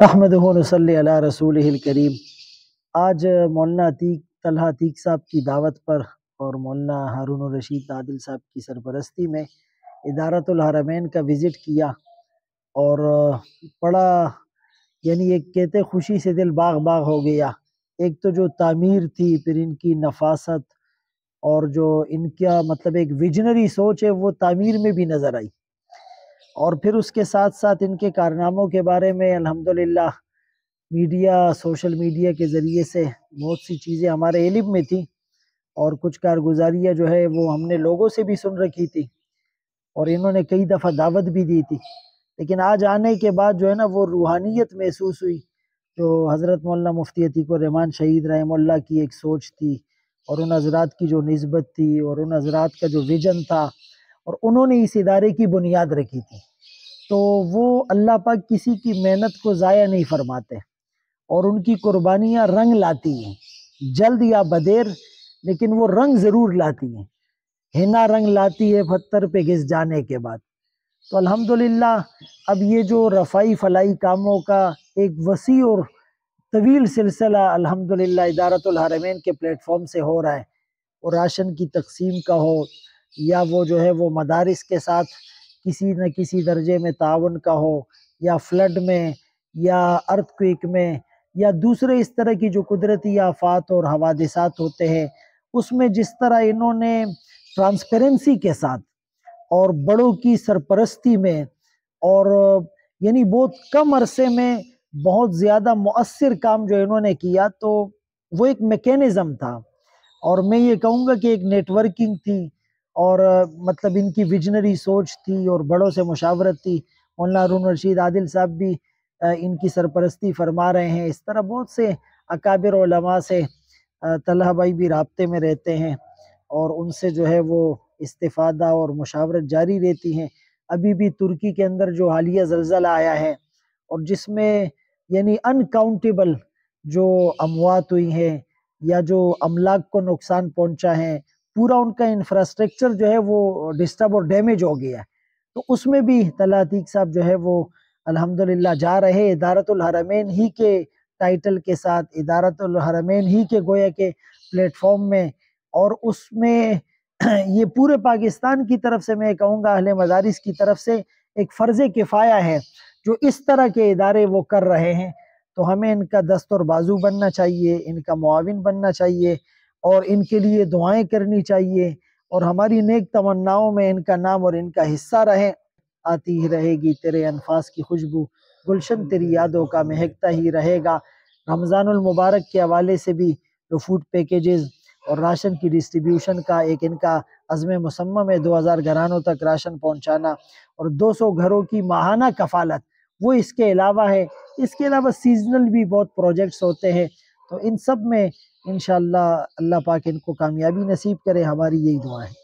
احمدہ و نصلی علی رسولہ الکریم۔ آج مولانا طلحہ عتیق صاحب کی دعوت پر اور مولانا ہارون الرشید عادل صاحب کی سرپرستی میں ادارۃ الحرمین کا وزٹ کیا اور بڑا ایک کہتے خوشی سے دل باغ باغ ہو گیا۔ ایک تو جو تعمیر تھی، پھر ان کی نفاست اور جو ان کا ایک ویژنری سوچ ہے وہ تعمیر میں بھی نظر آئی، اور پھر اس کے ساتھ ساتھ ان کے کارناموں کے بارے میں الحمدللہ میڈیا، سوشل میڈیا کے ذریعے سے بہت سی چیزیں ہمارے علم میں تھیں، اور کچھ کارگزاریاں جو ہے وہ ہم نے لوگوں سے بھی سن رکھی تھی، اور انہوں نے کئی دفعہ دعوت بھی دی تھی۔ لیکن آج آنے کے بعد جو ہے نا وہ روحانیت محسوس ہوئی جو حضرت مولانا مفتی عتیق الرحمن شہید رحمہ اللہ کی ایک سوچ تھی، اور ان حضرات کی جو نسبت تھی، اور ان حضرات کا جو ویژن تھا، اور انہوں نے اس ادارے کی بنیاد رکھی تھی۔ تو وہ اللہ پاک کسی کی محنت کو ضائع نہیں فرماتے، اور ان کی قربانیاں رنگ لاتی ہیں، جلد یا بدیر لیکن وہ رنگ ضرور لاتی ہیں۔ ہنا رنگ لاتی ہے پتھر پہ گھس جانے کے بعد۔ تو الحمدللہ اب یہ جو رفائی فلائی کاموں کا ایک وسیع اور طویل سلسلہ الحمدللہ ادارۃ الحرمین کے پلیٹ فارم سے ہو رہا ہے، اور راشن کی تقسیم کا ہو، یا وہ جو ہے وہ مدارس کے ساتھ کسی نہ کسی درجے میں تعاون کا ہو، یا فلڈ میں، یا ارتھ کوئک میں، یا دوسرے اس طرح کی جو قدرتی آفات اور حوادثات ہوتے ہیں، اس میں جس طرح انہوں نے ٹرانسپیرنسی کے ساتھ اور بڑوں کی سرپرستی میں اور بہت کم عرصے میں بہت زیادہ مؤثر کام جو انہوں نے کیا، تو وہ ایک میکینزم تھا، اور میں یہ کہوں گا کہ ایک نیٹ ورکنگ تھی، اور ان کی ویژنری سوچ تھی، اور بڑوں سے مشاورت تھی۔ مولانا ہارون الرشید عادل صاحب بھی ان کی سرپرستی فرما رہے ہیں۔ اس طرح بہت سے اکابر علماء سے طلحہ بھائی بھی رابطے میں رہتے ہیں، اور ان سے جو ہے وہ استفادہ اور مشاورت جاری رہتی ہیں۔ ابھی بھی ترکی کے اندر جو حالیہ زلزلہ آیا ہے، اور جس میں انکاؤنٹیبل جو اموات ہوئی ہیں، یا جو املاک کو نقصان پہنچا ہے، پورا ان کا انفراسٹرکچر جو ہے وہ ڈسٹرب اور ڈیمیج ہو گیا ہے، تو اس میں بھی طلحہ عتیق صاحب جو ہے وہ الحمدللہ جا رہے ادارۃ الحرمین ہی کے ٹائٹل کے ساتھ، ادارۃ الحرمین ہی کے گویا کے پلیٹ فارم میں، اور اس میں یہ پورے پاکستان کی طرف سے میں کہوں گا اہل مدارس کی طرف سے ایک فرض کفایہ ہے جو اس طرح کے ادارے وہ کر رہے ہیں۔ تو ہمیں ان کا دست اور بازو بننا چاہیے، ان کا معاون بننا چاہیے، اور ان کے لیے دعائیں کرنی چاہیے، اور ہماری نیک تمناؤں میں ان کا نام اور ان کا حصہ رہے۔ آتی ہی رہے گی تیرے انفاس کی خوشبو، گلشن تیری یادوں کا مہکتا ہی رہے گا۔ رمضان المبارک کے حوالے سے بھی جو فوڈ پیکیجز اور راشن کی ڈسٹریبیوشن کا ایک ان کا عزم مصمم ہے، 2000 گھرانوں تک راشن پہنچانا، اور 200 گھروں کی ماہانہ کفالت، وہ اس کے علاوہ ہے۔ اس کے علاوہ سیزنل بھی بہت پروجیکٹس ہوتے ہیں، تو ان سب میں انشاءاللہ اللہ پاک ان کو کامیابی نصیب کرے، ہماری یہی دعا ہے۔